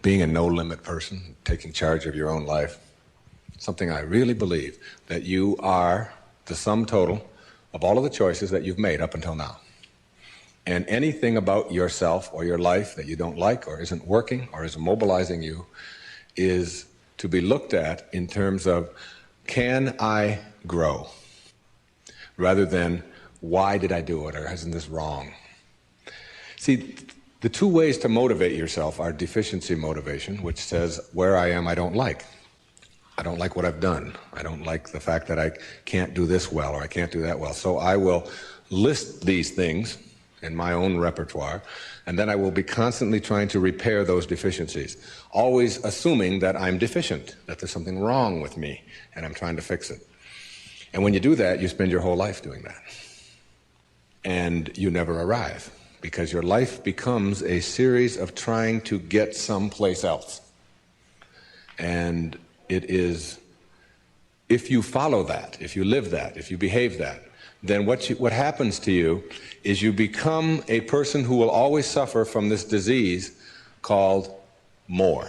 being a no-limit person, taking charge of your own life, something I really believe, that you are the sum total of all of the choices that you've made up until now. And anything about yourself or your life that you don't like or isn't working or isn't mobilizing you is to be looked at in terms of, can I grow? Rather than, why did I do it, or isn't this wrong? See, the two ways to motivate yourself are deficiency motivation, which says, where I am I don't like. I don't like what I've done. I don't like the fact that I can't do this well or I can't do that well. So I will list these things in my own repertoire, and then I will be constantly trying to repair those deficiencies, always assuming that I'm deficient, that there's something wrong with me, and I'm trying to fix it. And when you do that, you spend your whole life doing that. And you never arrive, because your life becomes a series of trying to get someplace else. And it is, if you follow that, if you live that, if you behave that, then what happens to you is you become a person who will always suffer from this disease called more.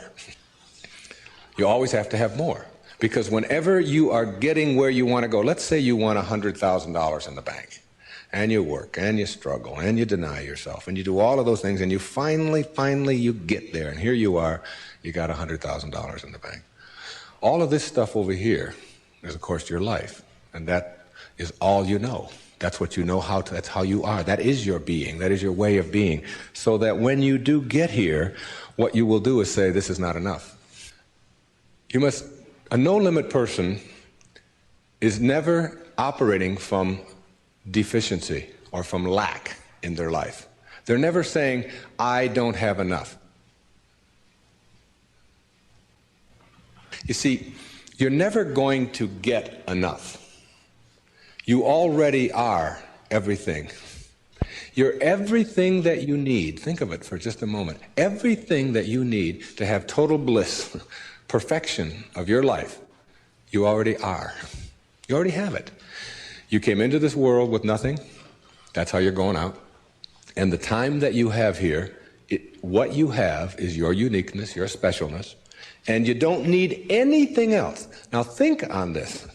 You always have to have more. Because whenever you are getting where you want to go, let's say you want $100,000 in the bank, and you work, and you struggle, and you deny yourself, and you do all of those things, and you finally you get there, and here you are, you got $100,000 in the bank. All of this stuff over here is, of course, your life, and that is all you know. That's what you know how to, that's how you are. That is your being. That is your way of being. So that when you do get here, what you will do is say, this is not enough. You must, a no-limit person is never operating from deficiency or from lack in their life. They're never saying, I don't have enough. You see, you're never going to get enough. You already are everything. You're everything that you need. Think of it for just a moment. Everything that you need to have total bliss, perfection of your life, you already are. You already have it. You came into this world with nothing. That's how you're going out. And the time that you have here, what you have is your uniqueness, your specialness, and you don't need anything else. Now think on this.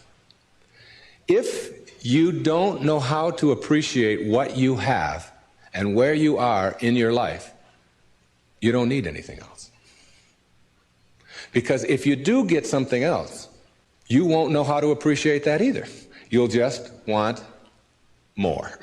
If you don't know how to appreciate what you have and where you are in your life, you don't need anything else. Because if you do get something else, you won't know how to appreciate that either. You'll just want more.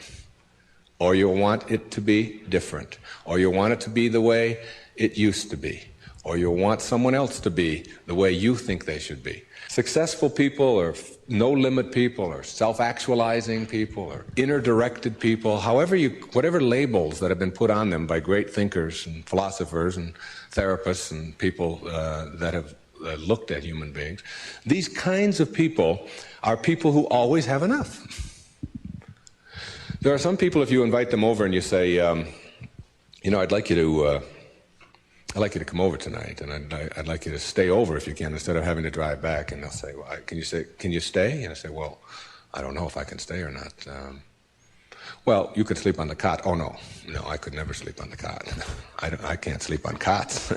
Or you'll want it to be different. Or you'll want it to be the way it used to be. Or you'll want someone else to be the way you think they should be. Successful people or no-limit people or self-actualizing people or inner-directed people, whatever labels that have been put on them by great thinkers and philosophers and therapists and people that have looked at human beings, these kinds of people are people who always have enough. There are some people, if you invite them over and you say, you know, I'd like you to come over tonight, and I'd like you to stay over if you can, instead of having to drive back. And they'll say, well, can you stay? And I say, well, I don't know if I can stay or not. Well, you could sleep on the cot. Oh, no, I could never sleep on the cot. I can't sleep on cots.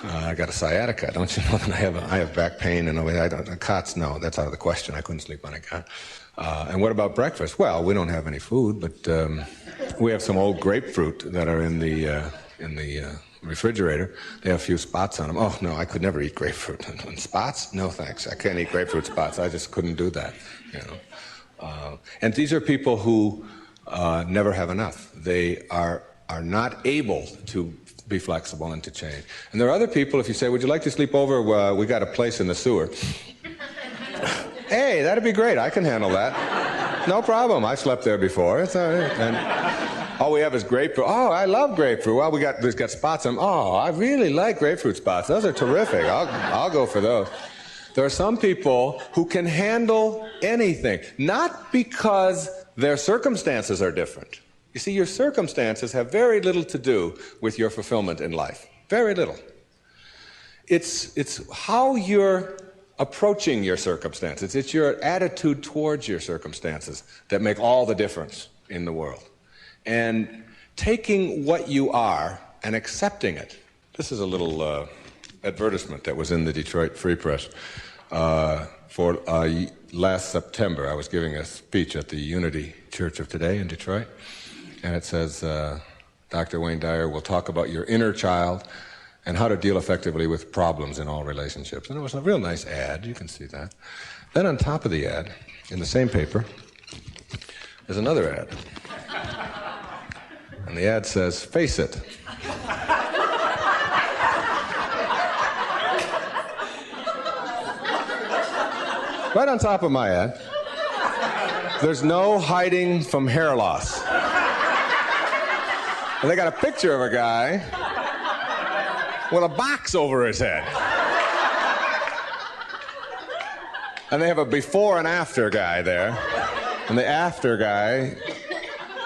I got a sciatica. Don't you know that I have back pain and cots? No, that's out of the question. I couldn't sleep on a cot. And what about breakfast? Well, we don't have any food, but we have some old grapefruit that are in the refrigerator. They have a few spots on them. Oh, no, I could never eat grapefruit. And spots? No, thanks. I can't eat grapefruit spots. I just couldn't do that, you know. And these are people who never have enough. They are not able to be flexible and to change. And there are other people, if you say, would you like to sleep over? We got a place in the sewer. Hey, that'd be great. I can handle that. No problem. I slept there before. It's all right. And all we have is grapefruit. Oh, I love grapefruit. Well, we've got spots on them. Oh, I really like grapefruit spots. Those are terrific. I'll go for those. There are some people who can handle anything, not because their circumstances are different. You see, your circumstances have very little to do with your fulfillment in life. Very little. It's how you're approaching your circumstances. It's your attitude towards your circumstances that make all the difference in the world. And taking what you are and accepting it. This is a little advertisement that was in the Detroit Free Press. For last September, I was giving a speech at the Unity Church of Today in Detroit, and it says, Dr. Wayne Dyer will talk about your inner child and how to deal effectively with problems in all relationships. And it was a real nice ad, you can see that. Then on top of the ad, in the same paper, there's another ad. And the ad says, face it. Right on top of my ad, there's no hiding from hair loss. And they got a picture of a guy with a box over his head. And they have a before and after guy there. And the after guy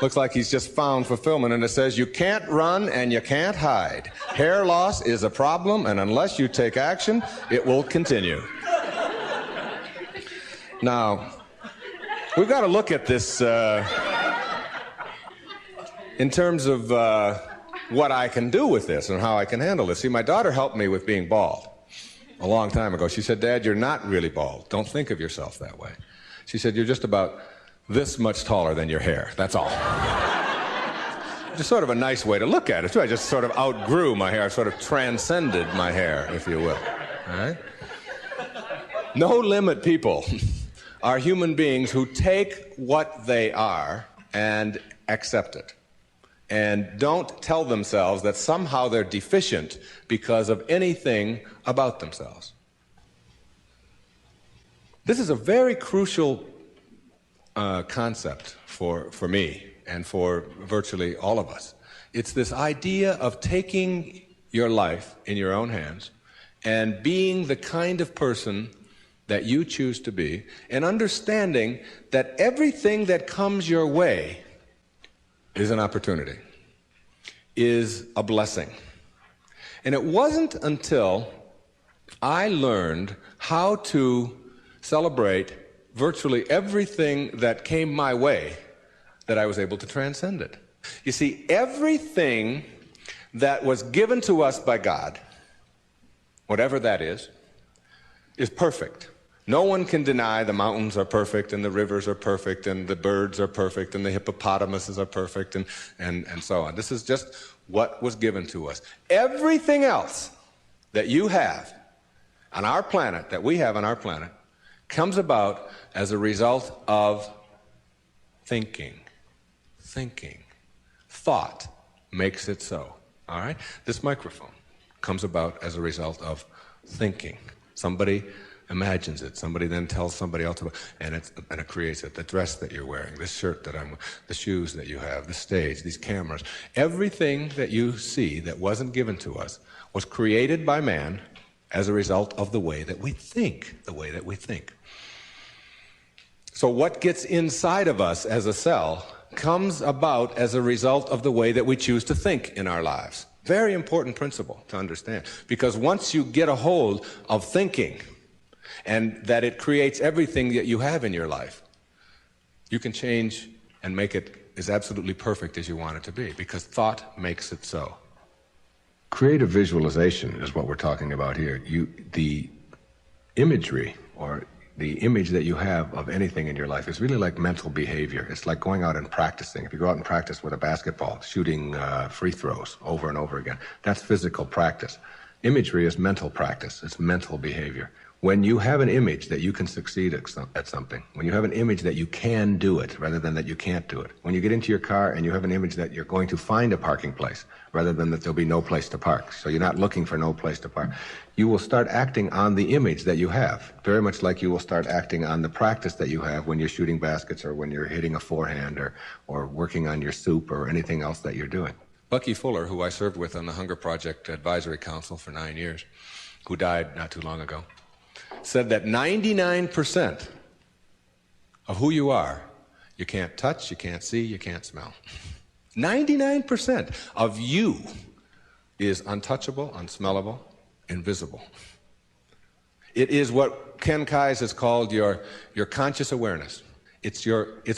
looks like he's just found fulfillment. And it says, you can't run and you can't hide. Hair loss is a problem, and unless you take action, it will continue. Now, we've got to look at this in terms of what I can do with this and how I can handle this. See, my daughter helped me with being bald a long time ago. She said, Dad, you're not really bald. Don't think of yourself that way. She said, you're just about this much taller than your hair. That's all. Just sort of a nice way to look at it, too. I just sort of outgrew my hair. I sort of transcended my hair, if you will. All right? No limit people are human beings who take what they are and accept it, and don't tell themselves that somehow they're deficient because of anything about themselves. This is a very crucial concept for me and for virtually all of us. It's this idea of taking your life in your own hands and being the kind of person that you choose to be, and understanding that everything that comes your way is an opportunity, is a blessing. And it wasn't until I learned how to celebrate virtually everything that came my way that I was able to transcend it. You see, everything that was given to us by God, whatever that is perfect. No one can deny the mountains are perfect, and the rivers are perfect, and the birds are perfect, and the hippopotamuses are perfect, and so on. This is just what was given to us. Everything else that you have on our planet, that we have on our planet, comes about as a result of thinking. Thinking. Thought makes it so. All right? This microphone comes about as a result of thinking. Somebody imagines it. Somebody then tells somebody else about it, and it creates it. The dress that you're wearing, this shirt that I'm wearing, the shoes that you have, the stage, these cameras. Everything that you see that wasn't given to us was created by man as a result of the way that we think, So what gets inside of us as a cell comes about as a result of the way that we choose to think in our lives. Very important principle to understand, because once you get a hold of thinking, and that it creates everything that you have in your life, you can change and make it as absolutely perfect as you want it to be, because thought makes it so. Creative visualization is what we're talking about here. The imagery, or the image that you have of anything in your life, is really like mental behavior. It's like going out and practicing. If you go out and practice with a basketball, shooting free throws over and over again, that's physical practice. Imagery is mental practice. It's mental behavior. When you have an image that you can succeed at something, when you have an image that you can do it rather than that you can't do it, when you get into your car and you have an image that you're going to find a parking place rather than that there'll be no place to park, so you're not looking for no place to park, you will start acting on the image that you have, very much like you will start acting on the practice that you have when you're shooting baskets or when you're hitting a forehand or working on your soup or anything else that you're doing. Bucky Fuller, who I served with on the Hunger Project Advisory Council for 9 years, who died not too long ago, said that 99% of who you are, you can't touch, you can't see, you can't smell. 99% of you is untouchable, unsmellable, invisible. It is what Ken Kais has called your conscious awareness. It's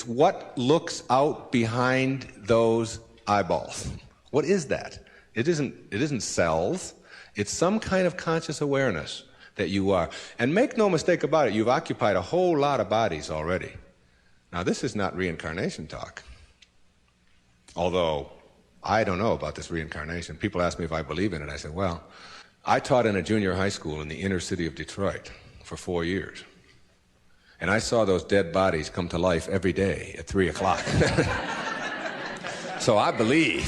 what looks out behind those eyeballs. What is that? It isn't cells. It's some kind of conscious awareness that you are. And make no mistake about it, you've occupied a whole lot of bodies already. Now, this is not reincarnation talk. Although, I don't know about this reincarnation. People ask me if I believe in it. I say, well, I taught in a junior high school in the inner city of Detroit for 4 years. And I saw those dead bodies come to life every day at 3 o'clock. So I believe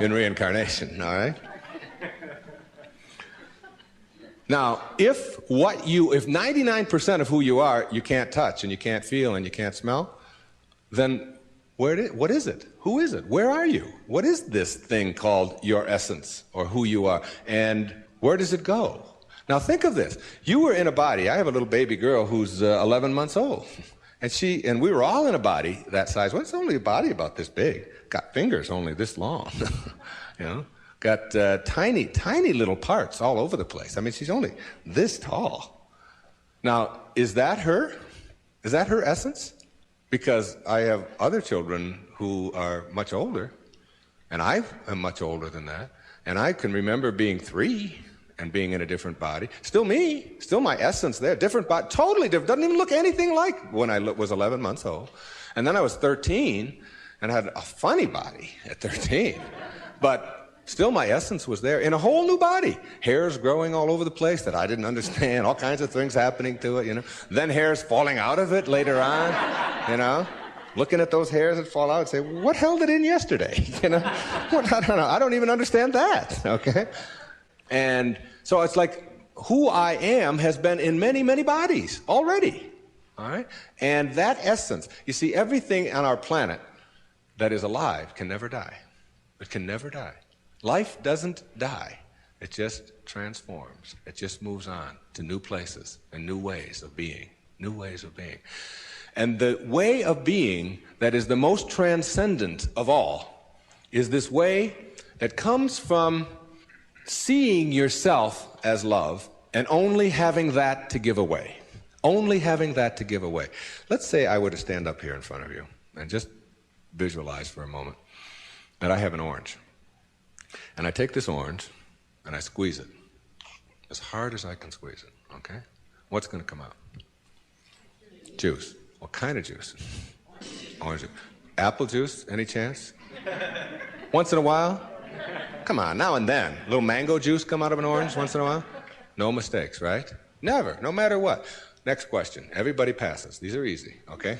in reincarnation, all right? Now, if 99% of who you are you can't touch and you can't feel and you can't smell, then what is it? Who is it? Where are you? What is this thing called your essence or who you are? And where does it go? Now think of this. You were in a body. I have a little baby girl who's 11 months old. And we were all in a body that size. Well, it's only a body about this big. Got fingers only this long. You know? Got tiny, tiny little parts all over the place. I mean, she's only this tall. Now, is that her? Is that her essence? Because I have other children who are much older, and I am much older than that, and I can remember being 3 and being in a different body. Still me, still my essence there, different body, totally different. Doesn't even look anything like when I was 11 months old. And then I was 13 and had a funny body at 13. But still my essence was there in a whole new body. Hairs growing all over the place that I didn't understand, all kinds of things happening to it, you know. Then hairs falling out of it later on, you know. Looking at those hairs that fall out and say, what held it in yesterday? You know, I don't know. I don't even understand that, okay? And so it's like who I am has been in many, many bodies already, all right? And that essence, you see, everything on our planet that is alive can never die. It can never die. Life doesn't die. It just transforms. It just moves on to new places and new ways of being, new ways of being. And the way of being that is the most transcendent of all is this way that comes from seeing yourself as love and only having that to give away. Only having that to give away. Let's say I were to stand up here in front of you and just visualize for a moment that I have an orange. And I take this orange and I squeeze it as hard as I can squeeze it, okay? What's going to come out? Juice. What kind of juice? Orange juice. Apple juice, any chance? Once in a while? Come on, now and then. A little mango juice come out of an orange once in a while? No mistakes, right? Never, no matter what. Next question. Everybody passes. These are easy, okay?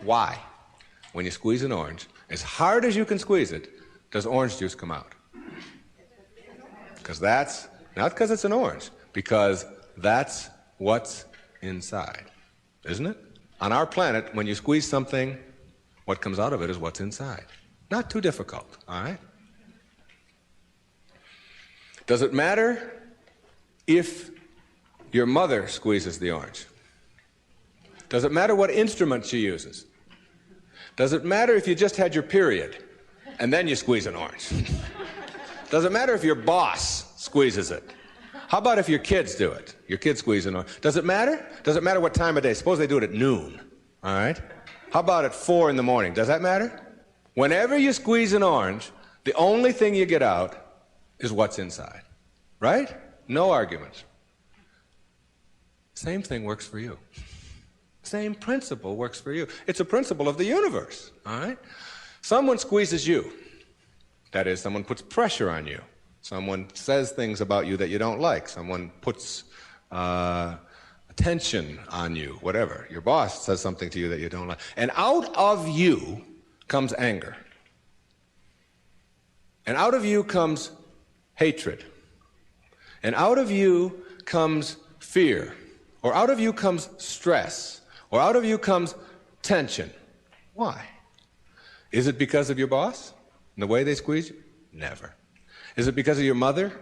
Why, when you squeeze an orange, as hard as you can squeeze it, does orange juice come out? Because that's, not because it's an orange, because that's what's inside, isn't it? On our planet, when you squeeze something, what comes out of it is what's inside. Not too difficult, all right? Does it matter if your mother squeezes the orange? Does it matter what instrument she uses? Does it matter if you just had your period and then you squeeze an orange? Does it matter if your boss squeezes it? How about if your kids do it? Your kids squeeze an orange. Does it matter? Does it matter what time of day? Suppose they do it at noon, all right? How about at 4 in the morning? Does that matter? Whenever you squeeze an orange, the only thing you get out is what's inside, right? No arguments. Same thing works for you. Same principle works for you. It's a principle of the universe, all right? Someone squeezes you. That is, someone puts pressure on you. Someone says things about you that you don't like. Someone puts attention on you, whatever. Your boss says something to you that you don't like. And out of you comes anger. And out of you comes hatred. And out of you comes fear. Or out of you comes stress. Or out of you comes tension. Why? Is it because of your boss and the way they squeeze you? Never. Is it because of your mother?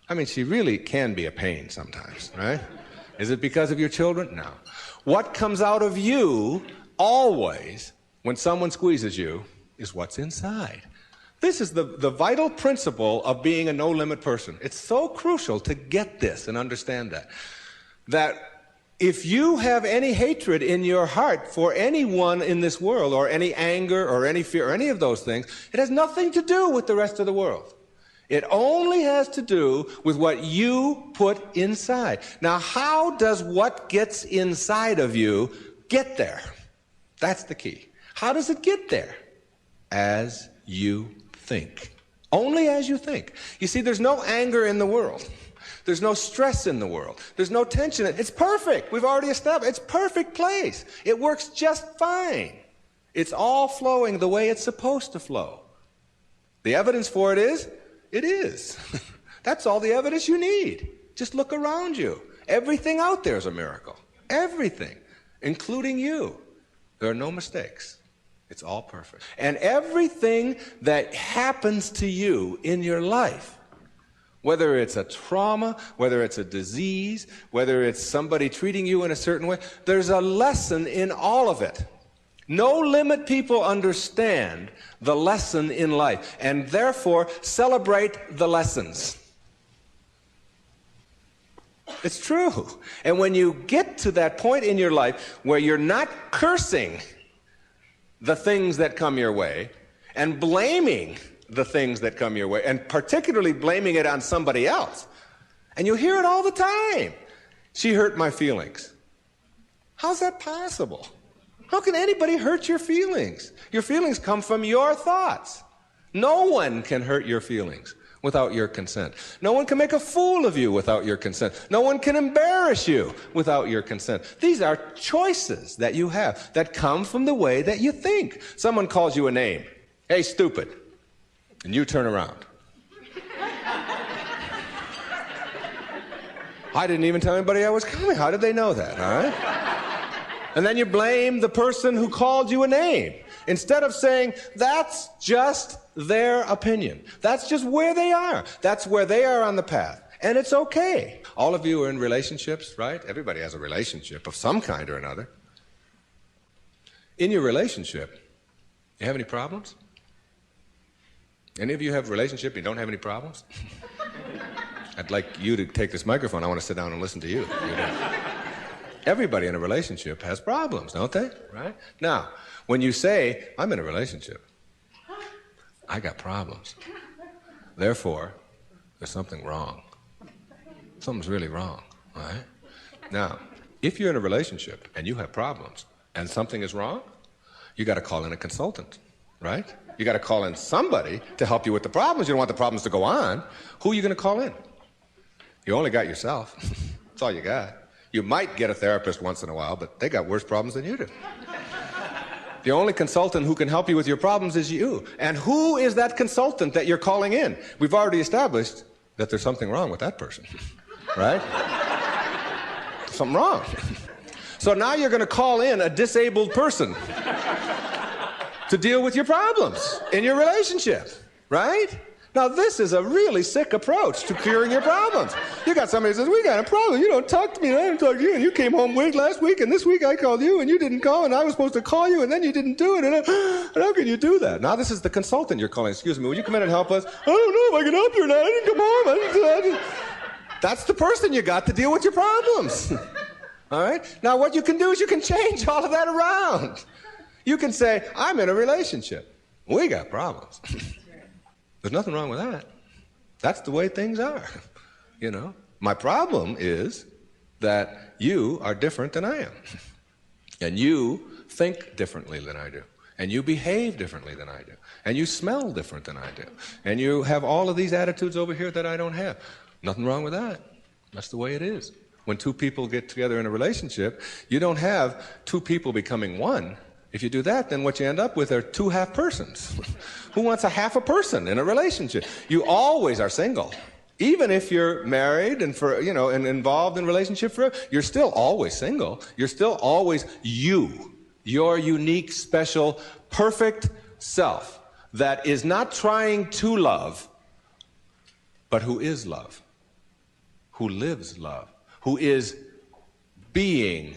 I mean, she really can be a pain sometimes, right? Is it because of your children? No. What comes out of you always when someone squeezes you is what's inside. This is the vital principle of being a no-limit person. It's so crucial to get this and understand that. That if you have any hatred in your heart for anyone in this world, or any anger, or any fear, or any of those things, it has nothing to do with the rest of the world. It only has to do with what you put inside. Now, how does what gets inside of you get there? That's the key. How does it get there? As you think. Only as you think. You see, there's no anger in the world. There's no stress in the world. There's no tension. It's perfect. We've already established. It's perfect place. It works just fine. It's all flowing the way it's supposed to flow. The evidence for it is, it is. That's all the evidence you need. Just look around you. Everything out there is a miracle. Everything, including you. There are no mistakes. It's all perfect. And everything that happens to you in your life, whether it's a trauma, whether it's a disease, whether it's somebody treating you in a certain way, there's a lesson in all of it. No limit people understand the lesson in life and therefore celebrate the lessons. It's true. And when you get to that point in your life where you're not cursing the things that come your way and blaming the things that come your way, and particularly blaming it on somebody else, and you hear it all the time. She hurt my feelings. How's that possible? How can anybody hurt your feelings? Your feelings come from your thoughts. No one can hurt your feelings without your consent. No one can make a fool of you without your consent. No one can embarrass you without your consent. These are choices that you have that come from the way that you think. Someone calls you a name. Hey, stupid. And you turn around. I didn't even tell anybody I was coming. How did they know that, all right? And then you blame the person who called you a name. Instead of saying, that's just their opinion. That's just where they are. That's where they are on the path. And it's okay. All of you are in relationships, right? Everybody has a relationship of some kind or another. In your relationship, you have any problems? Any of you have a relationship and you don't have any problems? I'd like you to take this microphone. I want to sit down and listen to you. Everybody in a relationship has problems, don't they? Right? Now, when you say, I'm in a relationship, I got problems. Therefore, there's something wrong. Something's really wrong, right? Now, if you're in a relationship and you have problems and something is wrong, you got to call in a consultant, right? You got to call in somebody to help you with the problems. You don't want the problems to go on. Who are you going to call in? You only got yourself. That's all you got. You might get a therapist once in a while, but they got worse problems than you do. The only consultant who can help you with your problems is you. And who is that consultant that you're calling in? We've already established that there's something wrong with that person, right? Something wrong. So now you're going to call in a disabled person to deal with your problems in your relationship, right? Now, this is a really sick approach to curing your problems. You got somebody who says, we got a problem. You don't talk to me, and I didn't talk to you, and you came home late last week, and this week I called you, and you didn't call, and I was supposed to call you, and then you didn't do it, and how can you do that? Now, this is the consultant you're calling. Excuse me, will you come in and help us? I don't know if I can help you or not. I didn't come home. That's the person you got to deal with your problems. All right? Now, what you can do is you can change all of that around. You can say, I'm in a relationship. We got problems. There's nothing wrong with that. That's the way things are, you know. My problem is that you are different than I am. And you think differently than I do. And you behave differently than I do. And you smell different than I do. And you have all of these attitudes over here that I don't have. Nothing wrong with that. That's the way it is. When two people get together in a relationship, you don't have two people becoming one. If you do that, then what you end up with are two half persons. Who wants a half a person in a relationship? You always are single. Even if you're married and and involved in a relationship forever, you're still always single. You're still always you. Your unique, special, perfect self that is not trying to love, but who is love, who lives love, who is being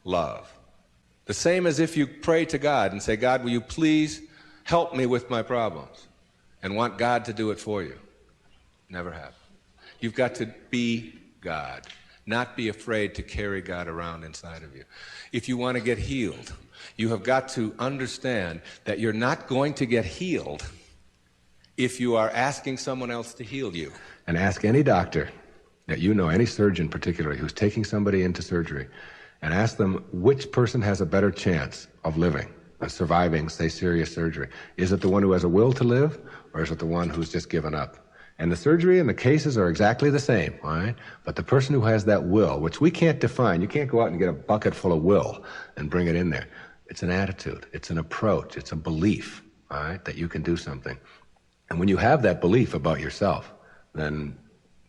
love. The same as if you pray to God and say, God, will you please help me with my problems? And want God to do it for you. Never happen. You've got to be God, not be afraid to carry God around inside of you. If you want to get healed, you have got to understand that you're not going to get healed if you are asking someone else to heal you. And ask any doctor that you know, any surgeon particularly, who's taking somebody into surgery, and ask them which person has a better chance of living, of surviving, say, serious surgery. Is it the one who has a will to live, or is it the one who's just given up? And the surgery and the cases are exactly the same, all right? But the person who has that will, which we can't define, you can't go out and get a bucket full of will and bring it in there. It's an attitude, it's an approach, it's a belief, all right, that you can do something. And when you have that belief about yourself, then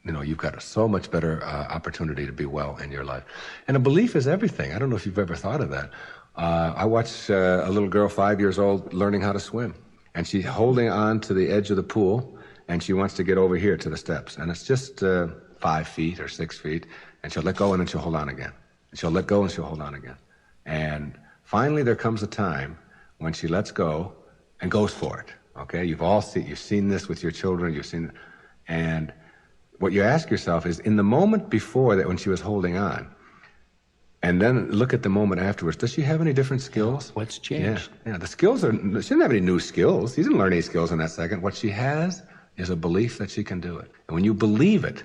you know, you've got a so much better opportunity to be well in your life. And a belief is everything. I don't know if you've ever thought of that. I watched a little girl, 5 years old, learning how to swim. And she's holding on to the edge of the pool, and she wants to get over here to the steps. And it's just 5 feet or 6 feet, and she'll let go, and then she'll hold on again. And she'll let go, and she'll hold on again. And finally there comes a time when she lets go and goes for it. Okay? You've seen this with your children, you've seen it. And what you ask yourself is, in the moment before that when she was holding on, and then look at the moment afterwards, does she have any different skills? What's changed? Yeah, the skills she didn't have any new skills. She didn't learn any skills in that second. What she has is a belief that she can do it. And when you believe it,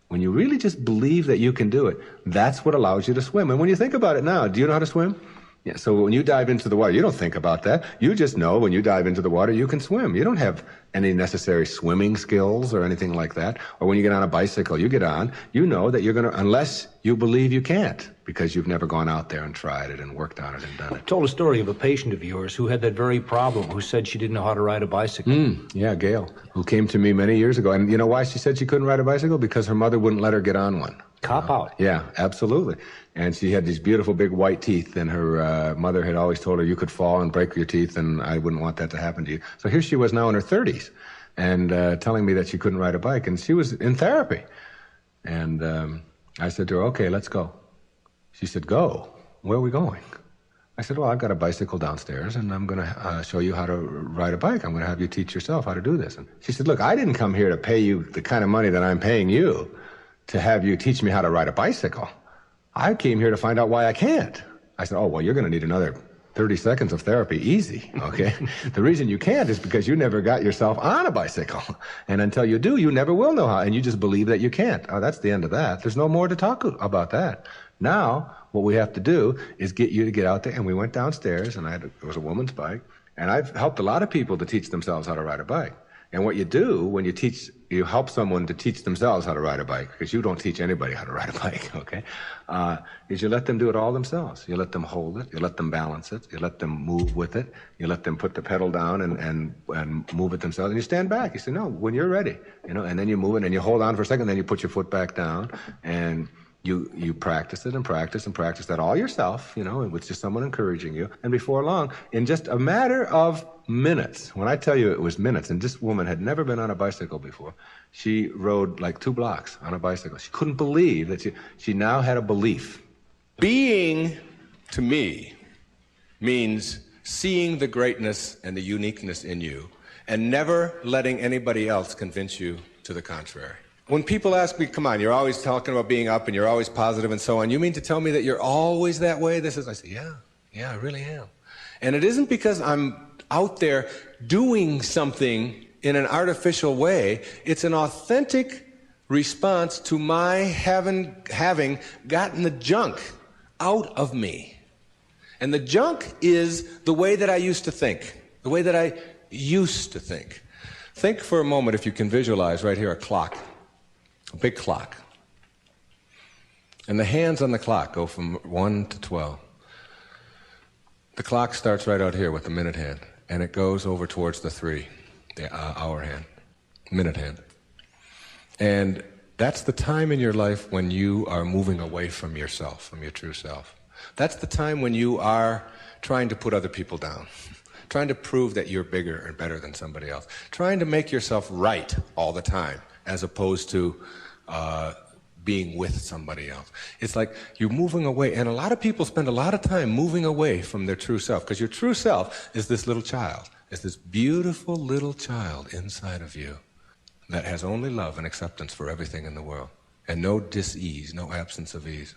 when you really just believe that you can do it, that's what allows you to swim. And when you think about it now, do you know how to swim? Yeah, so when you dive into the water, you don't think about that. You just know when you dive into the water, you can swim. You don't have any necessary swimming skills or anything like that. Or when you get on a bicycle, you get on, you know that you're going to, unless you believe you can't, because you've never gone out there and tried it and worked on it and done it. You told a story of a patient of yours who had that very problem, who said she didn't know how to ride a bicycle. Yeah, Gail, who came to me many years ago. And you know why she said she couldn't ride a bicycle? Because her mother wouldn't let her get on one. Cop out. Yeah, absolutely. And she had these beautiful big white teeth, and her mother had always told her you could fall and break your teeth, and I wouldn't want that to happen to you. So here she was now in her 30s, and telling me that she couldn't ride a bike, and she was in therapy. And I said to her, okay, let's go. She said, go? Where are we going? I said, well, I've got a bicycle downstairs, and I'm going to show you how to ride a bike. I'm going to have you teach yourself how to do this. And she said, look, I didn't come here to pay you the kind of money that I'm paying you to have you teach me how to ride a bicycle. I came here to find out why I can't. I said, oh, well, you're going to need another 30 seconds of therapy, easy, okay? The reason you can't is because you never got yourself on a bicycle. And until you do, you never will know how, and you just believe that you can't. Oh, that's the end of that. There's no more to talk about that. Now, what we have to do is get you to get out there, and we went downstairs, and it was a woman's bike, and I've helped a lot of people to teach themselves how to ride a bike. And what you do when you help someone to teach themselves how to ride a bike, because you don't teach anybody how to ride a bike, okay, is you let them do it all themselves. You let them hold it, you let them balance it, you let them move with it, you let them put the pedal down and move it themselves, and you stand back. You say, no, when you're ready, you know, and then you move it, and you hold on for a second, then you put your foot back down, and you practice it and practice and practice that all yourself, you know, with just someone encouraging you. And before long, in just a matter of minutes, when I tell you it was minutes, and this woman had never been on a bicycle before, she rode like 2 blocks on a bicycle. She couldn't believe that she now had a belief. Being, to me, means seeing the greatness and the uniqueness in you and never letting anybody else convince you to the contrary. When people ask me, come on, you're always talking about being up and you're always positive and so on, you mean to tell me that you're always that way? I say, yeah, I really am. And it isn't because I'm out there doing something in an artificial way. It's an authentic response to my having gotten the junk out of me. And the junk is the way that I used to think, the way that I used to think. Think for a moment, if you can visualize right here, a clock. A big clock. And the hands on the clock go from 1 to 12. The clock starts right out here with the minute hand, and it goes over towards the 3, the hour hand, minute hand. And that's the time in your life when you are moving away from yourself, from your true self. That's the time when you are trying to put other people down, trying to prove that you're bigger and better than somebody else, trying to make yourself right all the time, as opposed to being with somebody else. It's like you're moving away, and a lot of people spend a lot of time moving away from their true self, because your true self is this little child. It's this beautiful little child inside of you that has only love and acceptance for everything in the world, and no dis-ease, no absence of ease.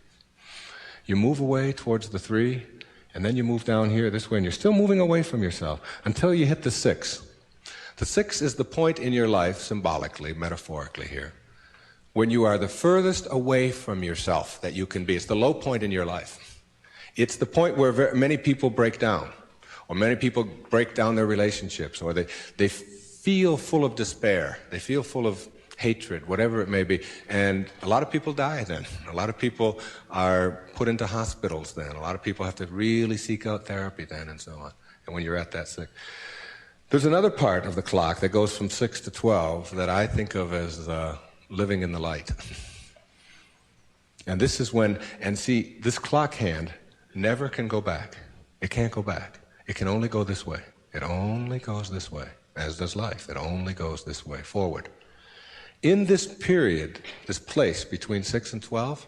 You move away towards the 3, and then you move down here this way, and you're still moving away from yourself until you hit the 6. The 6 is the point in your life, symbolically, metaphorically here, when you are the furthest away from yourself that you can be. It's the low point in your life. It's the point where many people break down, or many people break down their relationships, or they feel full of despair, they feel full of hatred, whatever it may be. And a lot of people die then. A lot of people are put into hospitals then. A lot of people have to really seek out therapy then, and so on. And when you're at that sick. There's another part of the clock that goes from 6 to 12 that I think of as living in the light. And this is when, and see, this clock hand never can go back. It can't go back. It can only go this way. It only goes this way, as does life. It only goes this way, forward. In this period, this place between 6 and 12,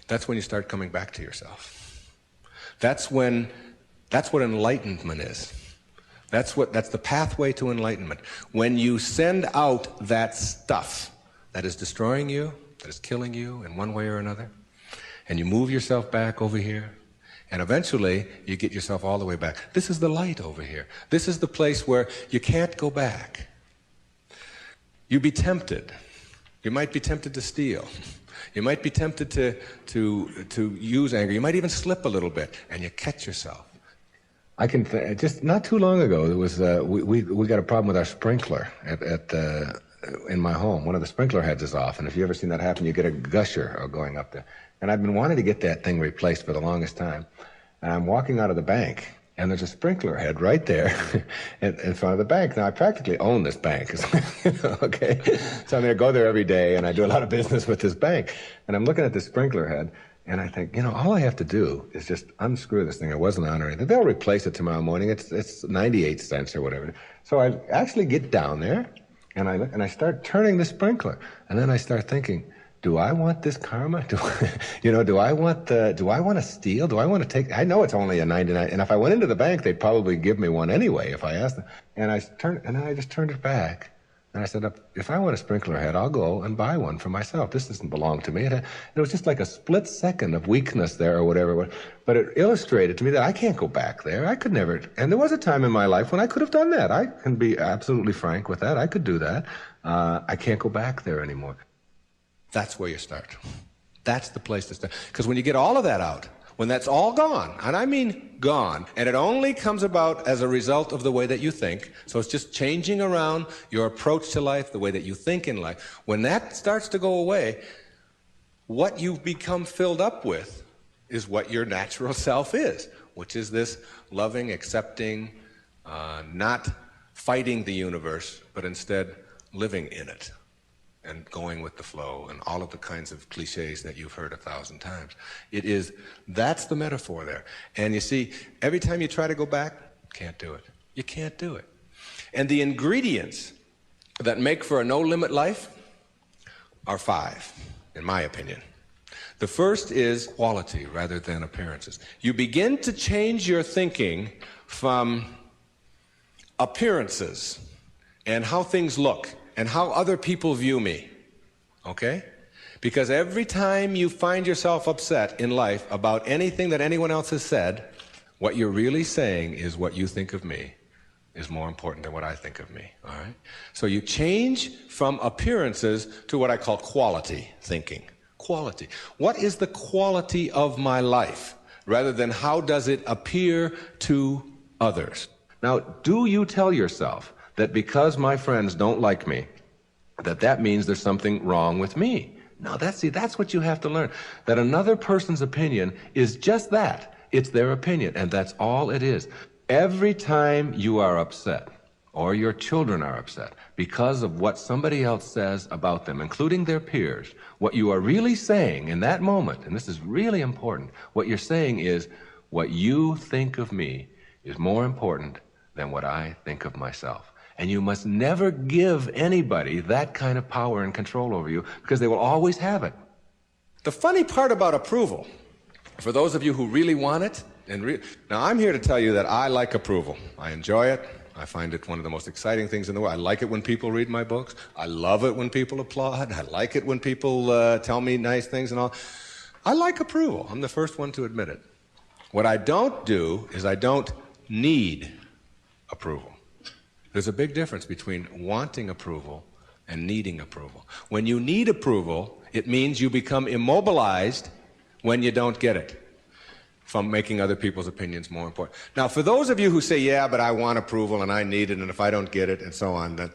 that's when you start coming back to yourself. That's what enlightenment is. That's the pathway to enlightenment. When you send out that stuff that is destroying you, that is killing you in one way or another, and you move yourself back over here, and eventually you get yourself all the way back. This is the light over here. This is the place where you can't go back. You'd be tempted. You might be tempted to steal. You might be tempted to use anger. You might even slip a little bit, and you catch yourself. I can just not too long ago there was we got a problem with our sprinkler in my home. One of the sprinkler heads is off, and if you ever seen that happen, you get a gusher going up there. And I've been wanting to get that thing replaced for the longest time. And I'm walking out of the bank, and there's a sprinkler head right there in front of the bank. Now, I practically own this bank, okay? So I'm going to go there every day, and I do a lot of business with this bank. And I'm looking at this sprinkler head, and I think, all I have to do is just unscrew this thing. It wasn't on or anything. They'll replace it tomorrow morning. It's 98 cents or whatever. So I actually get down there, and I start turning the sprinkler. And then I start thinking, do I want this karma? Do I want to steal? Do I want to take? I know it's only a 99, and if I went into the bank, they'd probably give me one anyway if I asked them. And then I just turned it back, and I said, if I want a sprinkler head, I'll go and buy one for myself. This doesn't belong to me. It was just like a split second of weakness there or whatever, but it illustrated to me that I can't go back there. I could never. And there was a time in my life when I could have done that. I can be absolutely frank with that. I could do that. I can't go back there anymore. That's where you start. That's the place to start. Because when you get all of that out, when that's all gone, and I mean gone, and it only comes about as a result of the way that you think, so it's just changing around your approach to life, the way that you think in life. When that starts to go away, what you've become filled up with is what your natural self is, which is this loving, accepting, not fighting the universe, but instead living in it and going with the flow and all of the kinds of cliches that you've heard 1,000 times. That's the metaphor there. And you see, every time you try to go back, can't do it. You can't do it. And the ingredients that make for a no-limit life are 5, in my opinion. The first is quality rather than appearances. You begin to change your thinking from appearances and how things look and how other people view me, okay? Because every time you find yourself upset in life about anything that anyone else has said, what you're really saying is what you think of me is more important than what I think of me, all right? So you change from appearances to what I call quality thinking. Quality. What is the quality of my life, rather than how does it appear to others? Now, do you tell yourself that because my friends don't like me, that means there's something wrong with me? No, that's what you have to learn. That another person's opinion is just that. It's their opinion, and that's all it is. Every time you are upset, or your children are upset, because of what somebody else says about them, including their peers, what you are really saying in that moment, and this is really important, what you're saying is, what you think of me is more important than what I think of myself. And you must never give anybody that kind of power and control over you, because they will always have it. The funny part about approval, for those of you who really want it, now I'm here to tell you that I like approval. I enjoy it. I find it one of the most exciting things in the world. I like it when people read my books. I love it when people applaud. I like it when people tell me nice things and all. I like approval. I'm the first one to admit it. What I don't do is I don't need approval. There's a big difference between wanting approval and needing approval. When you need approval, it means you become immobilized when you don't get it, from making other people's opinions more important. Now, for those of you who say, yeah, but I want approval and I need it, and if I don't get it, and so on, then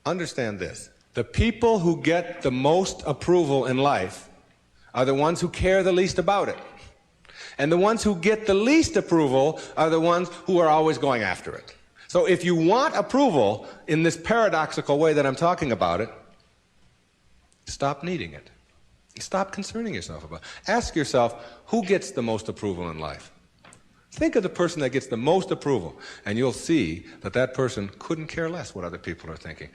understand this. The people who get the most approval in life are the ones who care the least about it. And the ones who get the least approval are the ones who are always going after it. So if you want approval in this paradoxical way that I'm talking about it, stop needing it. Stop concerning yourself about it. Ask yourself, who gets the most approval in life? Think of the person that gets the most approval, and you'll see that that person couldn't care less what other people are thinking.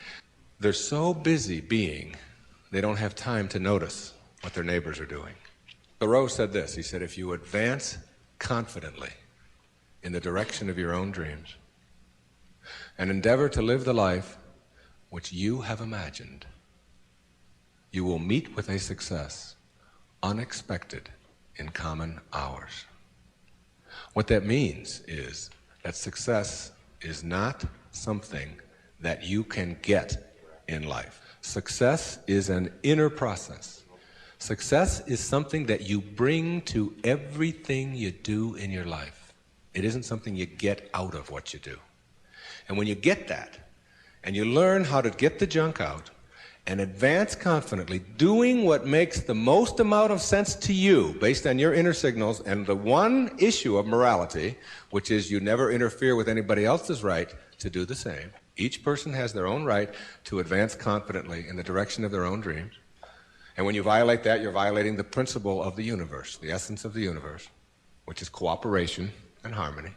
They're so busy being, they don't have time to notice what their neighbors are doing. Thoreau said this. He said, if you advance confidently in the direction of your own dreams and endeavor to live the life which you have imagined, you will meet with a success unexpected in common hours. What that means is that success is not something that you can get in life. Success is an inner process. Success is something that you bring to everything you do in your life. It isn't something you get out of what you do. And when you get that, and you learn how to get the junk out, and advance confidently, doing what makes the most amount of sense to you based on your inner signals and the one issue of morality, which is you never interfere with anybody else's right to do the same. Each person has their own right to advance confidently in the direction of their own dreams. And when you violate that, you're violating the principle of the universe, the essence of the universe, which is cooperation and harmony.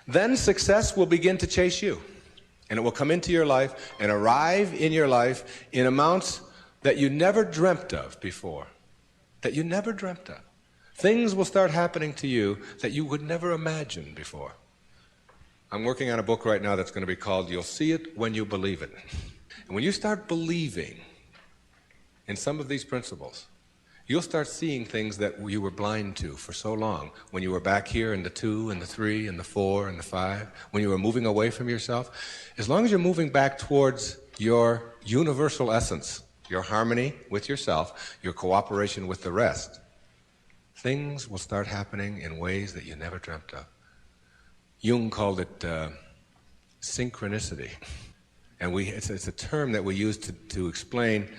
Then success will begin to chase you. And it will come into your life and arrive in your life in amounts that you never dreamt of before. That you never dreamt of. Things will start happening to you that you would never imagine before. I'm working on a book right now that's going to be called You'll See It When You Believe It. And when you start believing in some of these principles, you'll start seeing things that you were blind to for so long. When you were back here in the 2 and the 3 and the 4 and the 5, when you were moving away from yourself, as long as you're moving back towards your universal essence, your harmony with yourself, your cooperation with the rest, things will start happening in ways that you never dreamt of. Jung called it synchronicity. And it's a term that we use to explain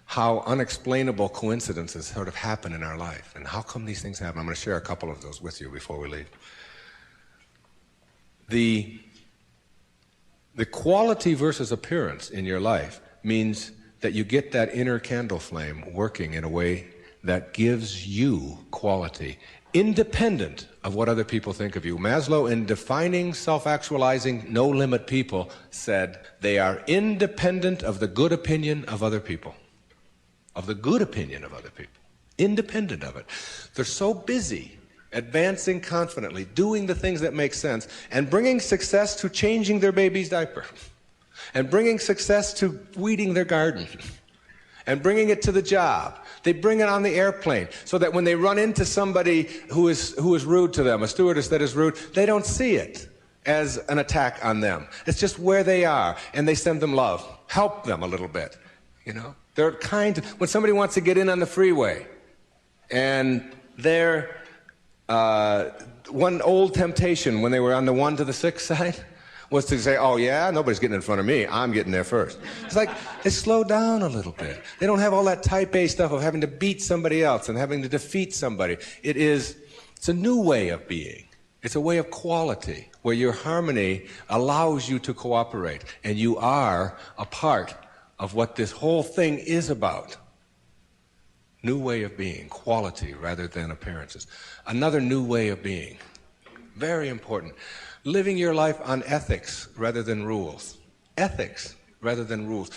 how unexplainable coincidences sort of happen in our life. And how come these things happen? I'm going to share a couple of those with you before we leave. The quality versus appearance in your life means that you get that inner candle flame working in a way that gives you quality, independent of what other people think of you. Maslow, in defining self-actualizing, no-limit people, said they are independent of the good opinion of other people. Of the good opinion of other people. Independent of it. They're so busy advancing confidently, doing the things that make sense, and bringing success to changing their baby's diaper, and bringing success to weeding their garden, and bringing it to the job. They bring it on the airplane, so that when they run into somebody who is rude to them, a stewardess that is rude, they don't see it as an attack on them. It's just where they are, and they send them love. Help them a little bit, you know? They're kind. When somebody wants to get in on the freeway, and they're one old temptation when they were on the 1 to the 6 side was to say, oh yeah, nobody's getting in front of me, I'm getting there first. It's like they slow down a little bit. They don't have all that type A stuff of having to beat somebody else and having to defeat somebody. It's a new way of being. It's a way of quality where your harmony allows you to cooperate, and you are a part of what this whole thing is about. New way of being, quality rather than appearances. Another new way of being, very important. Living your life on ethics rather than rules. Ethics rather than rules.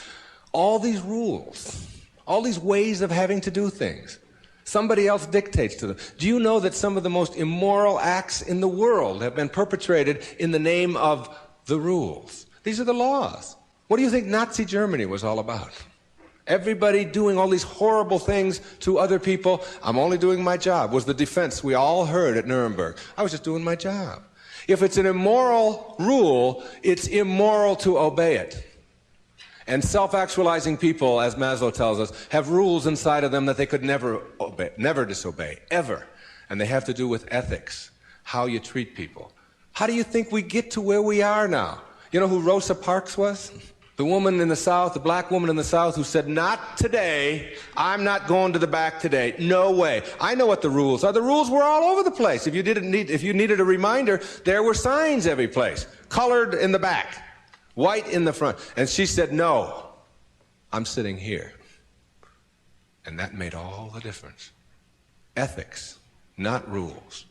All these rules, all these ways of having to do things, somebody else dictates to them. Do you know that some of the most immoral acts in the world have been perpetrated in the name of the rules? These are the laws. What do you think Nazi Germany was all about? Everybody doing all these horrible things to other people. I'm only doing my job, was the defense we all heard at Nuremberg. I was just doing my job. If it's an immoral rule, it's immoral to obey it. And self-actualizing people, as Maslow tells us, have rules inside of them that they could never obey, never disobey, ever. And they have to do with ethics, how you treat people. How do you think we get to where we are now? You know who Rosa Parks was? The woman in the South, the black woman in the South who said, not today, I'm not going to the back today. No way. I know what the rules are. The rules were all over the place. If you needed a reminder, there were signs every place. Colored in the back, white in the front. And she said, no, I'm sitting here. And that made all the difference. Ethics, not rules.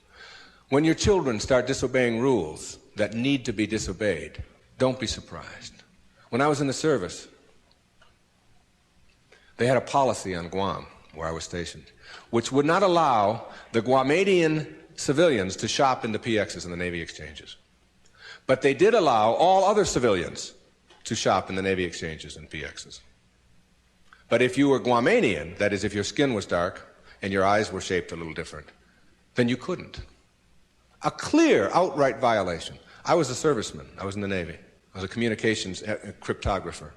When your children start disobeying rules that need to be disobeyed, don't be surprised. When I was in the service, they had a policy on Guam, where I was stationed, which would not allow the Guamanian civilians to shop in the PXs and the Navy exchanges. But they did allow all other civilians to shop in the Navy exchanges and PXs. But if you were Guamanian, that is, if your skin was dark and your eyes were shaped a little different, then you couldn't. A clear, outright violation. I was a serviceman. I was in the Navy. I was a communications cryptographer.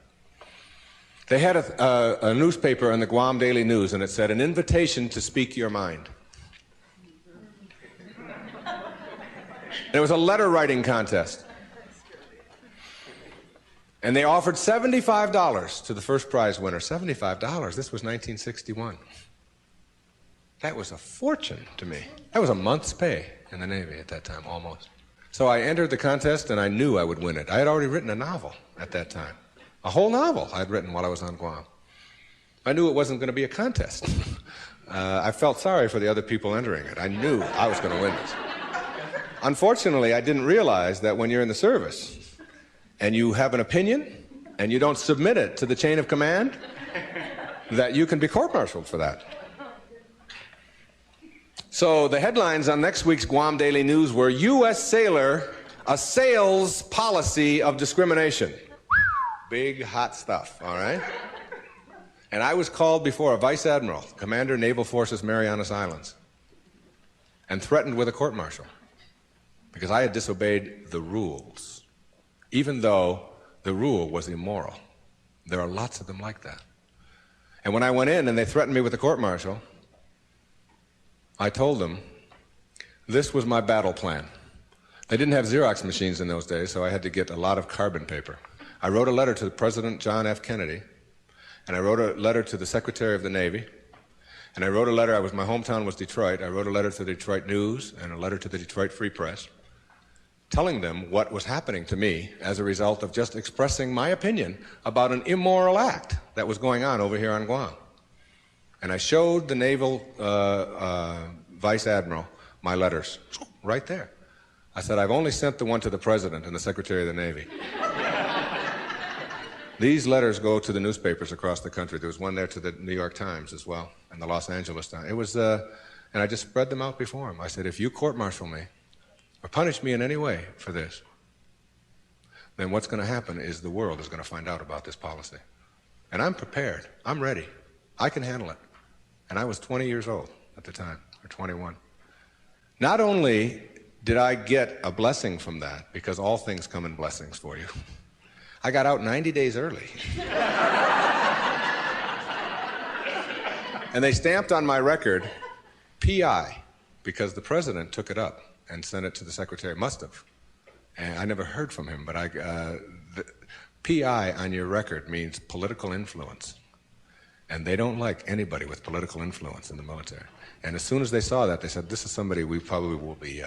They had a newspaper in the Guam Daily News, and it said, an invitation to speak your mind. And it was a letter writing contest. And they offered $75 to the first prize winner. $75. This was 1961. That was a fortune to me. That was a month's pay in the Navy at that time, almost. So I entered the contest, and I knew I would win it. I had already written a novel at that time. A whole novel I'd written while I was on Guam. I knew it wasn't going to be a contest. I felt sorry for the other people entering it. I knew I was going to win this. Unfortunately, I didn't realize that when you're in the service and you have an opinion and you don't submit it to the chain of command, that you can be court-martialed for that. So the headlines on next week's Guam Daily News were, U.S. sailor assails policy of discrimination. Big, hot stuff, all right? And I was called before a vice admiral, Commander Naval Forces Marianas Islands, and threatened with a court-martial because I had disobeyed the rules, even though the rule was immoral. There are lots of them like that. And when I went in and they threatened me with a court-martial, I told them this was my battle plan. They didn't have Xerox machines in those days, so I had to get a lot of carbon paper. I wrote a letter to President John F. Kennedy, and I wrote a letter to the Secretary of the Navy, and I wrote a letter, my hometown was Detroit, I wrote a letter to the Detroit News and a letter to the Detroit Free Press, telling them what was happening to me as a result of just expressing my opinion about an immoral act that was going on over here on Guam. And I showed the naval vice admiral my letters right there. I said, I've only sent the one to the president and the secretary of the Navy. These letters go to the newspapers across the country. There was one there to the New York Times as well, and the Los Angeles Times. It was, and I just spread them out before him. I said, if you court-martial me or punish me in any way for this, then what's going to happen is the world is going to find out about this policy. And I'm prepared. I'm ready. I can handle it. And I was 20 years old at the time, or 21. Not only did I get a blessing from that, because all things come in blessings for you, I got out 90 days early. And they stamped on my record, P.I., because the president took it up and sent it to the secretary. Must have. And I never heard from him, but the P.I. on your record means political influence. And they don't like anybody with political influence in the military. And as soon as they saw that, they said, this is somebody we probably will be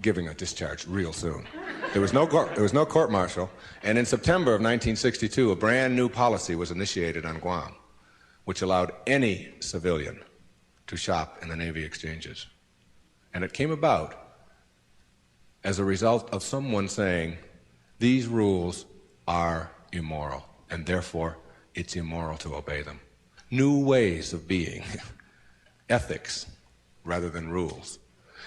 giving a discharge real soon. There was no court-martial. And in September of 1962, a brand new policy was initiated on Guam, which allowed any civilian to shop in the Navy exchanges. And it came about as a result of someone saying, these rules are immoral, and therefore it's immoral to obey them. New ways of being, ethics rather than rules.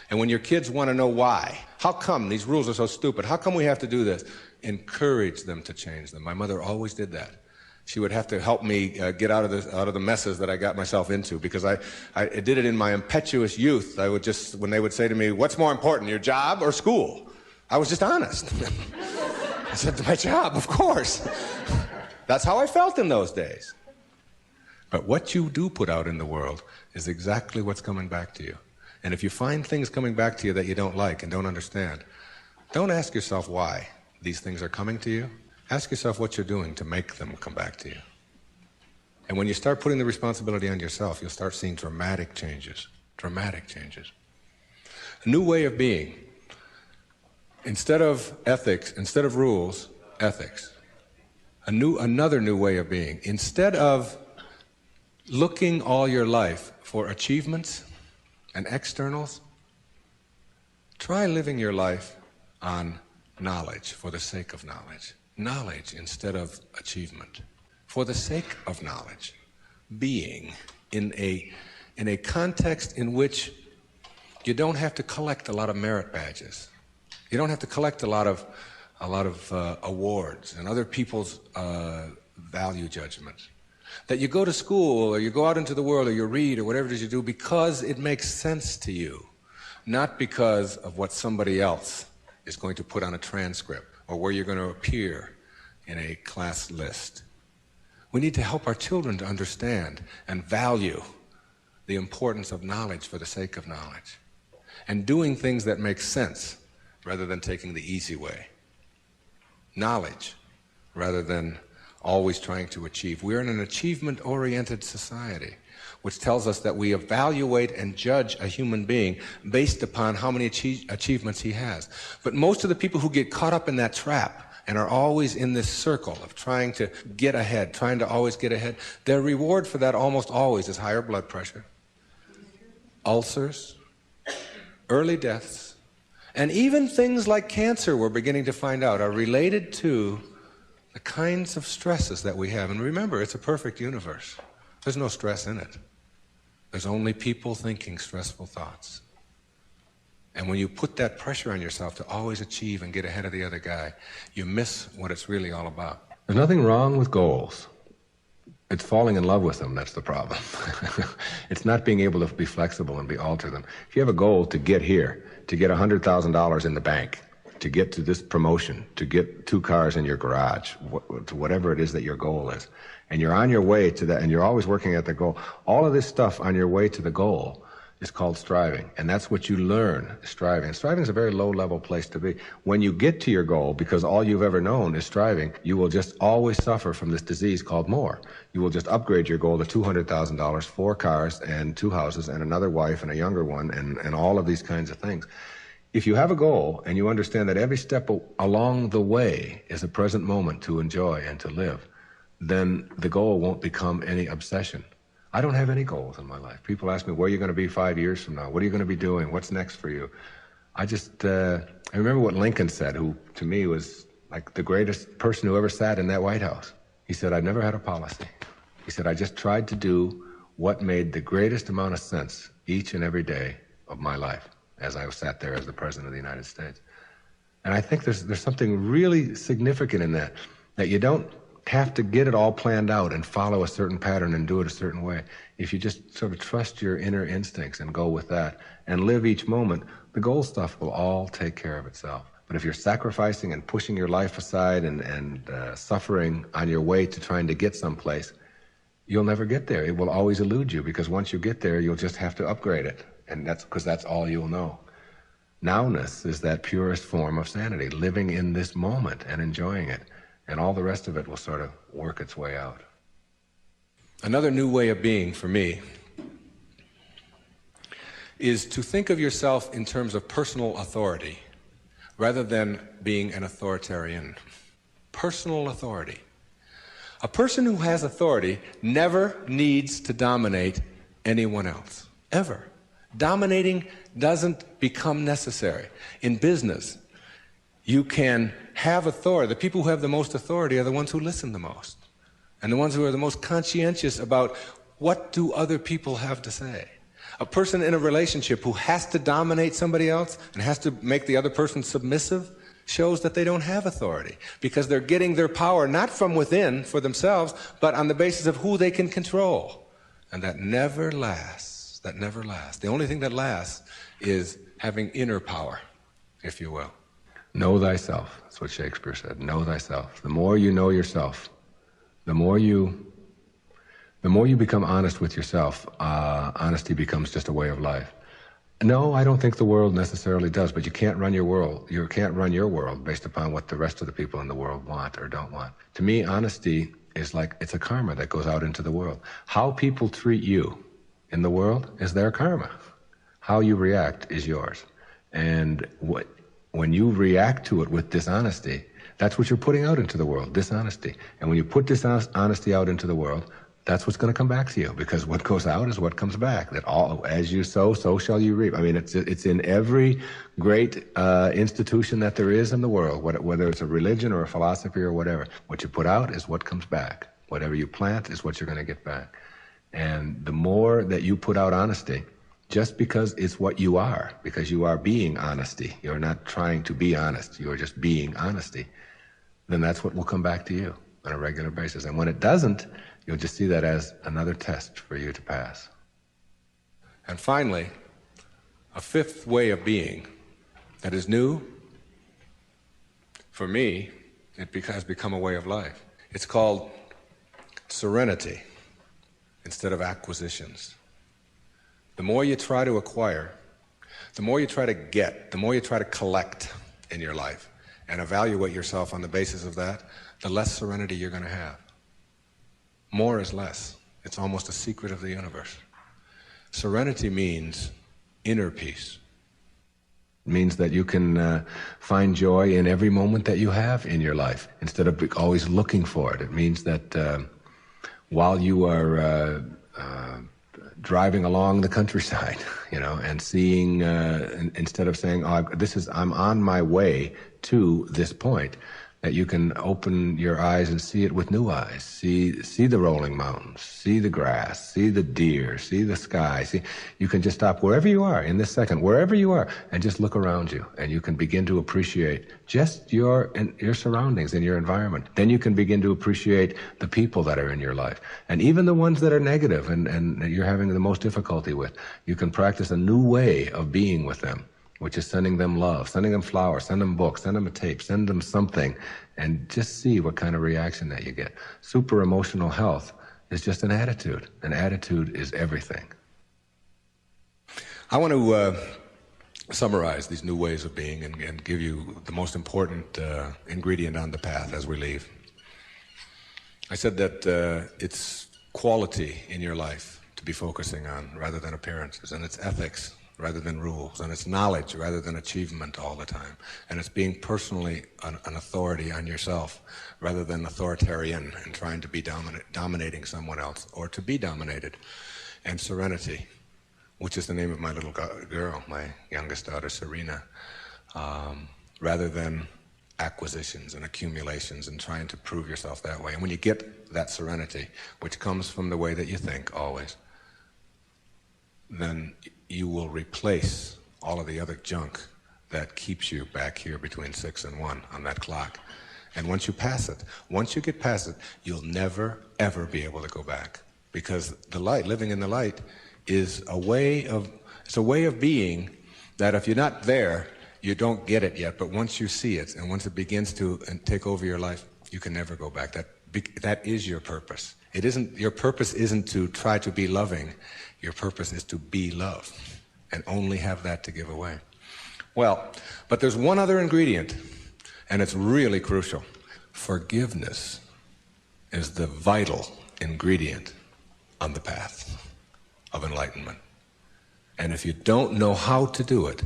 And when your kids want to know why, how come these rules are so stupid? How come we have to do this? Encourage them to change them. My mother always did that. She would have to help me get out of the messes that I got myself into, because I did it in my impetuous youth. I would just, when they would say to me, what's more important, your job or school? I was just honest. I said, my job, of course. That's how I felt in those days. But what you do put out in the world is exactly what's coming back to you. And if you find things coming back to you that you don't like and don't understand, don't ask yourself why these things are coming to you. Ask yourself what you're doing to make them come back to you. And when you start putting the responsibility on yourself, you'll start seeing dramatic changes. Dramatic changes. A new way of being. Instead of ethics, instead of rules, ethics. Another new way of being. Instead of looking all your life for achievements and externals, try living your life on knowledge for the sake of knowledge. Knowledge instead of achievement. For the sake of knowledge. Being in a context in which you don't have to collect a lot of merit badges. You don't have to collect a lot of awards and other people's value judgments. That you go to school or you go out into the world or you read or whatever it is you do because it makes sense to you, not because of what somebody else is going to put on a transcript or where you're going to appear in a class list. We need to help our children to understand and value the importance of knowledge for the sake of knowledge and doing things that make sense rather than taking the easy way. Knowledge rather than always trying to achieve. We're in an achievement-oriented society, which tells us that we evaluate and judge a human being based upon how many achievements he has. But most of the people who get caught up in that trap and are always in this circle of trying to get ahead, trying to always get ahead, their reward for that almost always is higher blood pressure, ulcers, early deaths, and even things like cancer, we're beginning to find out, are related to the kinds of stresses that we have. And remember, it's a perfect universe. There's no stress in it. There's only people thinking stressful thoughts. And when you put that pressure on yourself to always achieve and get ahead of the other guy, you miss what it's really all about. There's nothing wrong with goals. It's falling in love with them that's the problem. It's not being able to be flexible and alter them. If you have a goal to get here, to get $100,000 in the bank, to get to this promotion, to get 2 cars in your garage, to whatever it is that your goal is, and you're on your way to that, and you're always working at the goal, all of this stuff on your way to the goal is called striving, and that's what you learn, striving. And striving is a very low-level place to be. When you get to your goal, because all you've ever known is striving, you will just always suffer from this disease called more. You will just upgrade your goal to $200,000, 4 cars and 2 houses and another wife and a younger one and all of these kinds of things. If you have a goal and you understand that every step along the way is a present moment to enjoy and to live, then the goal won't become any obsession. I don't have any goals in my life. People ask me, where are you going to be 5 years from now? What are you going to be doing? What's next for you? I remember what Lincoln said, who to me was like the greatest person who ever sat in that White House. He said, I never had a policy. He said, I just tried to do what made the greatest amount of sense each and every day of my life as I sat there as the President of the United States. And I think there's something really significant in that you don't have to get it all planned out and follow a certain pattern and do it a certain way. If you just sort of trust your inner instincts and go with that and live each moment, the goal stuff will all take care of itself. But if you're sacrificing and pushing your life aside and suffering on your way to trying to get someplace, you'll never get there. It will always elude you, because once you get there, you'll just have to upgrade it. And that's because that's all you'll know. Nowness is that purest form of sanity, living in this moment and enjoying it. And all the rest of it will sort of work its way out. Another new way of being for me is to think of yourself in terms of personal authority rather than being an authoritarian. Personal authority. A person who has authority never needs to dominate anyone else, ever. Dominating doesn't become necessary. In business, you can have authority. The people who have the most authority are the ones who listen the most, and the ones who are the most conscientious about what do other people have to say. A person in a relationship who has to dominate somebody else and has to make the other person submissive shows that they don't have authority, because they're getting their power not from within for themselves, but on the basis of who they can control. And that never lasts. That never lasts. The only thing that lasts is having inner power, if you will. Know thyself. That's what Shakespeare said. Know thyself. The more you know yourself, the more you become honest with yourself, honesty becomes just a way of life. No, I don't think the world necessarily does, but you can't run your world. You can't run your world based upon what the rest of the people in the world want or don't want. To me, honesty is like, it's a karma that goes out into the world. How people treat you in the world is their karma. How you react is yours. And when you react to it with dishonesty, that's what you're putting out into the world, dishonesty. And when you put dishonesty out into the world, that's what's going to come back to you, because what goes out is what comes back. That all, as you sow, so shall you reap. I mean, it's in every great institution that there is in the world, whether it's a religion or a philosophy or whatever. What you put out is what comes back. Whatever you plant is what you're going to get back. And the more that you put out honesty, just because it's what you are, because you are being honesty, you're not trying to be honest, you're just being honesty, then that's what will come back to you on a regular basis. And when it doesn't, you'll just see that as another test for you to pass. And finally, a fifth way of being that is new, for me, it has become a way of life. It's called serenity instead of acquisitions. The more you try to acquire, the more you try to get, the more you try to collect in your life and evaluate yourself on the basis of that, the less serenity you're going to have. More is less. It's almost a secret of the universe. Serenity means inner peace. It means that you can find joy in every moment that you have in your life instead of always looking for it. It means that while you are driving along the countryside, and seeing, instead of saying, "Oh, I'm on my way to this point," that you can open your eyes and see it with new eyes. See the rolling mountains, see the grass, see the deer, see the sky. You can just stop wherever you are in this second, wherever you are, and just look around you, and you can begin to appreciate just your surroundings and your environment. Then you can begin to appreciate the people that are in your life, and even the ones that are negative and you're having the most difficulty with. You can practice a new way of being with them, which is sending them love, sending them flowers, send them books, send them a tape, send them something, and just see what kind of reaction that you get. Super emotional health is just an attitude. An attitude is everything. I want to summarize these new ways of being and give you the most important ingredient on the path as we leave. I said that it's quality in your life to be focusing on rather than appearances, and it's ethics rather than rules, and it's knowledge rather than achievement all the time, and it's being personally an authority on yourself rather than authoritarian and trying to be dominating someone else or to be dominated, and serenity, which is the name of my little girl, my youngest daughter, Serena, rather than acquisitions and accumulations and trying to prove yourself that way. And when you get that serenity, which comes from the way that you think always, then you will replace all of the other junk that keeps you back here between 6 and 1 on that clock. And once you get past it, you'll never, ever be able to go back. Because the light, living in the light, is a way of being that if you're not there, you don't get it yet. But once you see it, and once it begins to take over your life, you can never go back. That is your purpose. Your purpose isn't to try to be loving. Your purpose is to be love, and only have that to give away. Well, but there's one other ingredient, and it's really crucial. Forgiveness is the vital ingredient on the path of enlightenment. And if you don't know how to do it,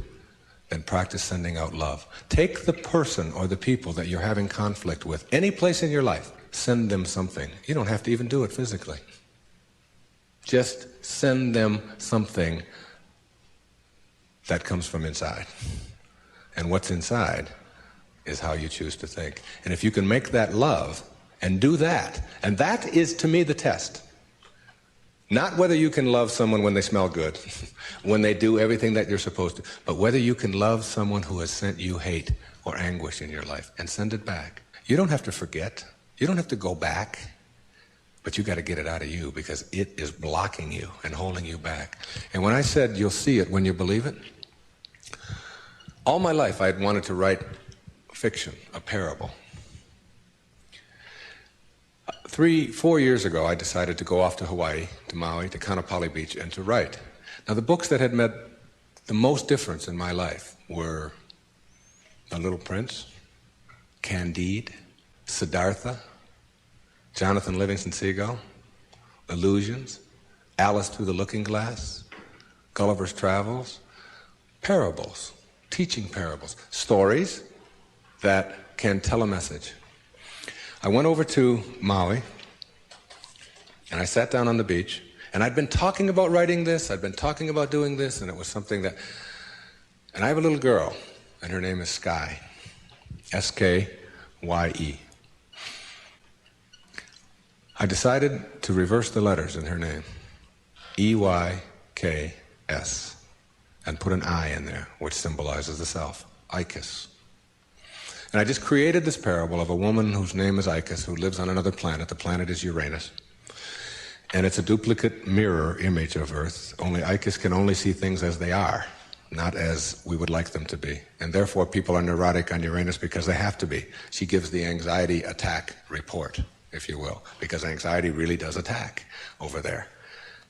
then practice sending out love. Take the person or the people that you're having conflict with, any place in your life, send them something. You don't have to even do it physically. Just send them something that comes from inside. And what's inside is how you choose to think. And if you can make that love and do that, and that is to me the test. Not whether you can love someone when they smell good, when they do everything that you're supposed to, but whether you can love someone who has sent you hate or anguish in your life and send it back. You don't have to forget. You don't have to go back. But you got to get it out of you, because it is blocking you and holding you back. And when I said you'll see it when you believe it, all my life I had wanted to write fiction, a parable. 3-4 years ago, I decided to go off to Hawaii, to Maui, to Kaanapali Beach, and to write. Now, the books that had made the most difference in my life were The Little Prince, Candide, Siddhartha, Jonathan Livingston Seagull, Illusions, Alice Through the Looking Glass, Gulliver's Travels, parables, teaching parables, stories that can tell a message. I went over to Maui, and I sat down on the beach, and I'd been talking about writing this, I'd been talking about doing this, and it was something that... And I have a little girl, and her name is Skye, S-K-Y-E. I decided to reverse the letters in her name, E-Y-K-S, and put an I in there, which symbolizes the self, Icus. And I just created this parable of a woman whose name is Icus, who lives on another planet. The planet is Uranus. And it's a duplicate mirror image of Earth, only Icus can only see things as they are, not as we would like them to be. And therefore people are neurotic on Uranus because they have to be. She gives the anxiety attack report, if you will, because anxiety really does attack over there,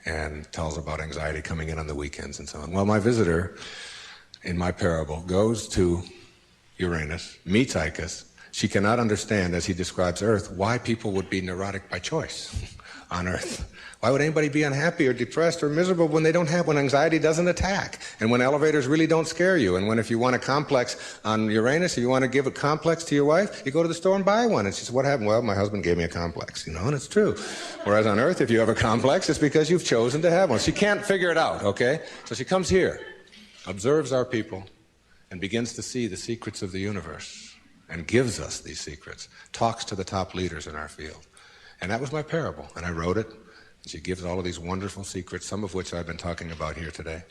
and tells about anxiety coming in on the weekends and so on. Well, my visitor in my parable goes to Uranus, meets Icus. She cannot understand, as he describes Earth, why people would be neurotic by choice on Earth. Why would anybody be unhappy or depressed or miserable when anxiety doesn't attack, and when elevators really don't scare you, and when if you want a complex on Uranus, or you want to give a complex to your wife, you go to the store and buy one. And she says, what happened? Well, my husband gave me a complex, and it's true. Whereas on Earth, if you have a complex, it's because you've chosen to have one. She can't figure it out, okay? So she comes here, observes our people, and begins to see the secrets of the universe, and gives us these secrets, talks to the top leaders in our field. And that was my parable, and I wrote it. She gives all of these wonderful secrets, some of which I've been talking about here today.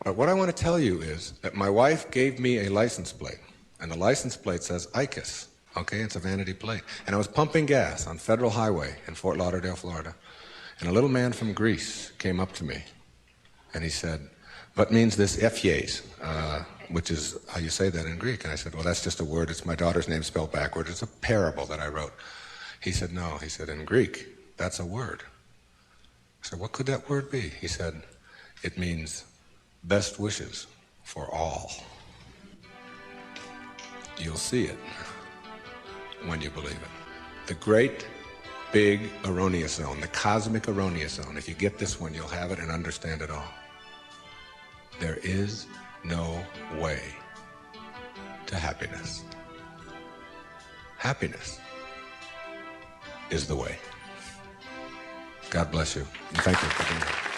But what I want to tell you is that my wife gave me a license plate, and the license plate says Icus, okay? It's a vanity plate. And I was pumping gas on Federal Highway in Fort Lauderdale, Florida, and a little man from Greece came up to me, and he said, what means this Ephies, which is how you say that in Greek? And I said, well, that's just a word. It's my daughter's name spelled backward. It's a parable that I wrote. He said, no. He said, in Greek, that's a word. I said, what could that word be? He said, it means best wishes for all. You'll see it when you believe it. The great, big erroneous zone, the cosmic erroneous zone. If you get this one, you'll have it and understand it all. There is no way to happiness. Happiness is the way. God bless you. And thank you for being here.